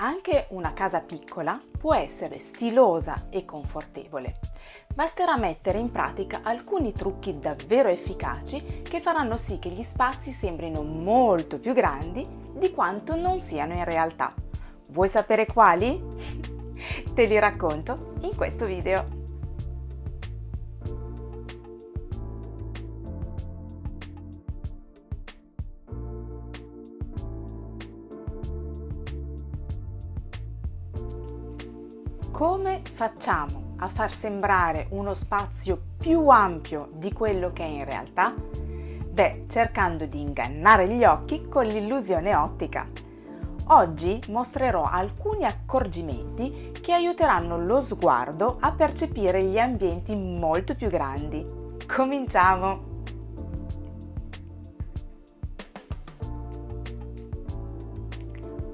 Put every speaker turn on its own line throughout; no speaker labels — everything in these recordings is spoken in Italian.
Anche una casa piccola può essere stilosa e confortevole. Basterà mettere in pratica alcuni trucchi davvero efficaci che faranno sì che gli spazi sembrino molto più grandi di quanto non siano in realtà. Vuoi sapere quali? Te li racconto in questo video. Come facciamo a far sembrare uno spazio più ampio di quello che è in realtà? Cercando di ingannare gli occhi con l'illusione ottica. Oggi mostrerò alcuni accorgimenti che aiuteranno lo sguardo a percepire gli ambienti molto più grandi. Cominciamo!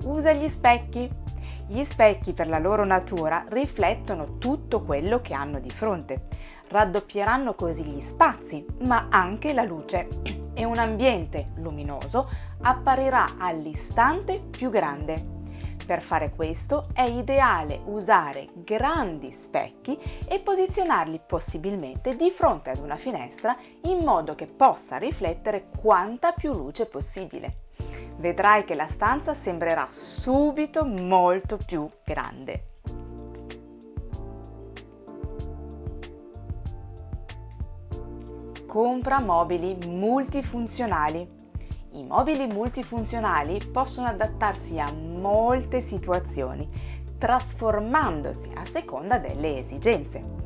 Usa gli specchi. Gli specchi per la loro natura riflettono tutto quello che hanno di fronte. Raddoppieranno così gli spazi, ma anche la luce, e un ambiente luminoso apparirà all'istante più grande. Per fare questo è ideale usare grandi specchi e posizionarli possibilmente di fronte ad una finestra in modo che possa riflettere quanta più luce possibile. Vedrai che la stanza sembrerà subito molto più grande. Compra mobili multifunzionali. I mobili multifunzionali possono adattarsi a molte situazioni, trasformandosi a seconda delle esigenze.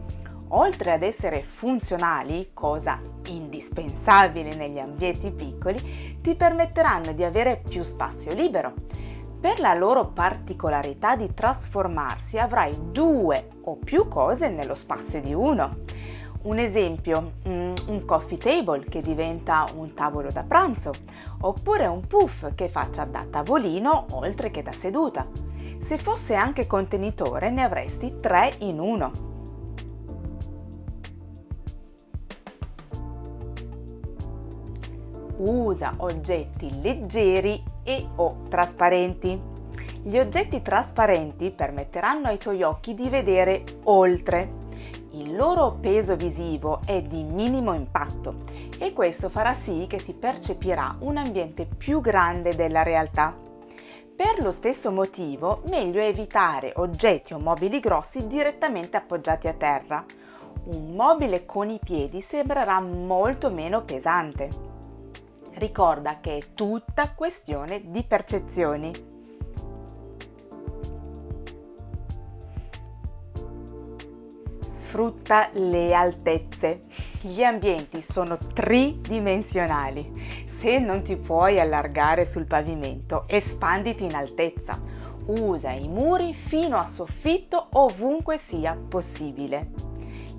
Oltre ad essere funzionali, cosa indispensabile negli ambienti piccoli, ti permetteranno di avere più spazio libero. Per la loro particolarità di trasformarsi avrai due o più cose nello spazio di uno. Un esempio, un coffee table che diventa un tavolo da pranzo, oppure un puff che faccia da tavolino oltre che da seduta. Se fosse anche contenitore ne avresti 3 in 1. Usa oggetti leggeri e o trasparenti. Gli oggetti trasparenti permetteranno ai tuoi occhi di vedere oltre. Il loro peso visivo è di minimo impatto e questo farà sì che si percepirà un ambiente più grande della realtà. Per lo stesso motivo, meglio evitare oggetti o mobili grossi direttamente appoggiati a terra. Un mobile con i piedi sembrerà molto meno pesante. Ricorda che è tutta questione di percezioni. Sfrutta le altezze. Gli ambienti sono tridimensionali. Se non ti puoi allargare sul pavimento, espanditi in altezza. Usa i muri fino a soffitto ovunque sia possibile.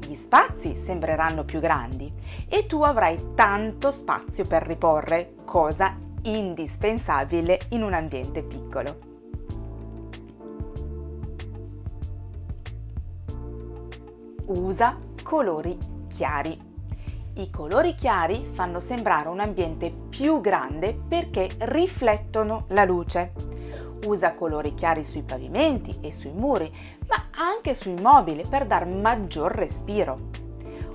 Gli spazi sembreranno più grandi e tu avrai tanto spazio per riporre, cosa indispensabile in un ambiente piccolo. Usa colori chiari. I colori chiari fanno sembrare un ambiente più grande perché riflettono la luce. Usa colori chiari sui pavimenti e sui muri, ma anche sui mobili per dar maggior respiro.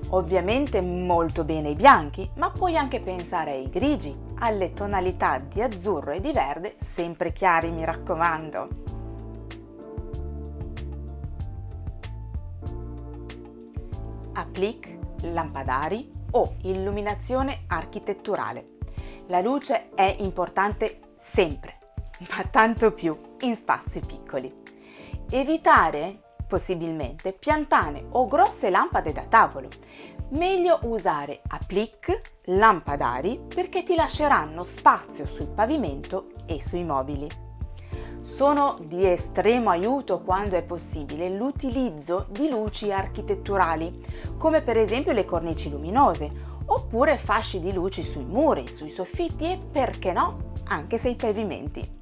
Ovviamente molto bene i bianchi, ma puoi anche pensare ai grigi, alle tonalità di azzurro e di verde, sempre chiari, mi raccomando. Applique, lampadari o illuminazione architetturale. La luce è importante sempre, ma tanto più in spazi piccoli. Evitare possibilmente piantane o grosse lampade da tavolo. Meglio usare applique, lampadari perché ti lasceranno spazio sul pavimento e sui mobili. Sono di estremo aiuto quando è possibile l'utilizzo di luci architetturali, come per esempio le cornici luminose, oppure fasci di luci sui muri, sui soffitti e, perché no, anche sui pavimenti.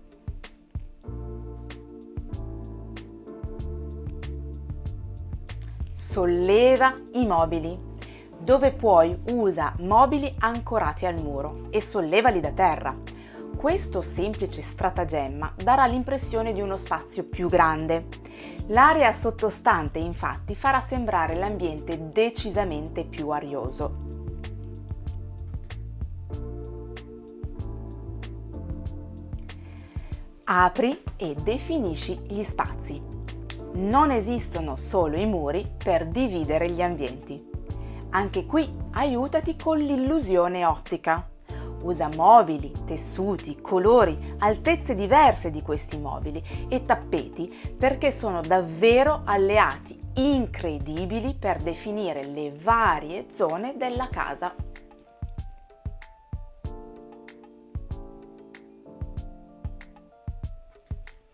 Solleva i mobili. Dove puoi usa mobili ancorati al muro e sollevali da terra. Questo semplice stratagemma darà l'impressione di uno spazio più grande. L'area sottostante, infatti, farà sembrare l'ambiente decisamente più arioso. Apri e definisci gli spazi. Non esistono solo i muri per dividere gli ambienti. Anche qui aiutati con l'illusione ottica. Usa mobili, tessuti, colori, altezze diverse di questi mobili e tappeti perché sono davvero alleati incredibili per definire le varie zone della casa.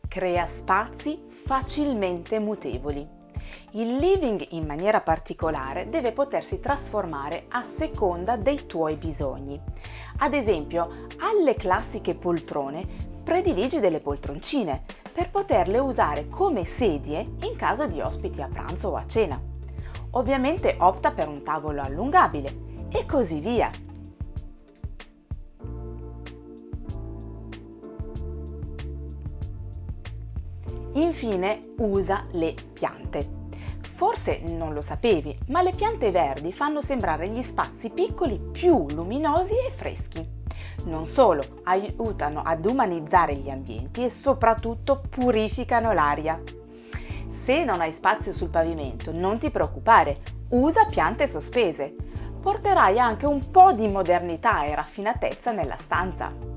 Crea spazi facilmente mutevoli. Il living in maniera particolare deve potersi trasformare a seconda dei tuoi bisogni. Ad esempio, alle classiche poltrone prediligi delle poltroncine per poterle usare come sedie in caso di ospiti a pranzo o a cena. Ovviamente opta per un tavolo allungabile e così via. Infine, usa le piante. Forse non lo sapevi, ma le piante verdi fanno sembrare gli spazi piccoli più luminosi e freschi. Non solo, aiutano ad umanizzare gli ambienti e soprattutto purificano l'aria. Se non hai spazio sul pavimento, non ti preoccupare, usa piante sospese. Porterai anche un po' di modernità e raffinatezza nella stanza.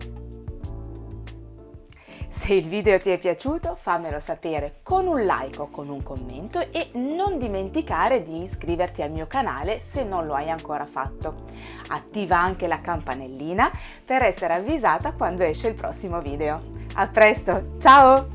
Se il video ti è piaciuto, fammelo sapere con un like o con un commento e non dimenticare di iscriverti al mio canale se non lo hai ancora fatto. Attiva anche la campanellina per essere avvisata quando esce il prossimo video. A presto, ciao!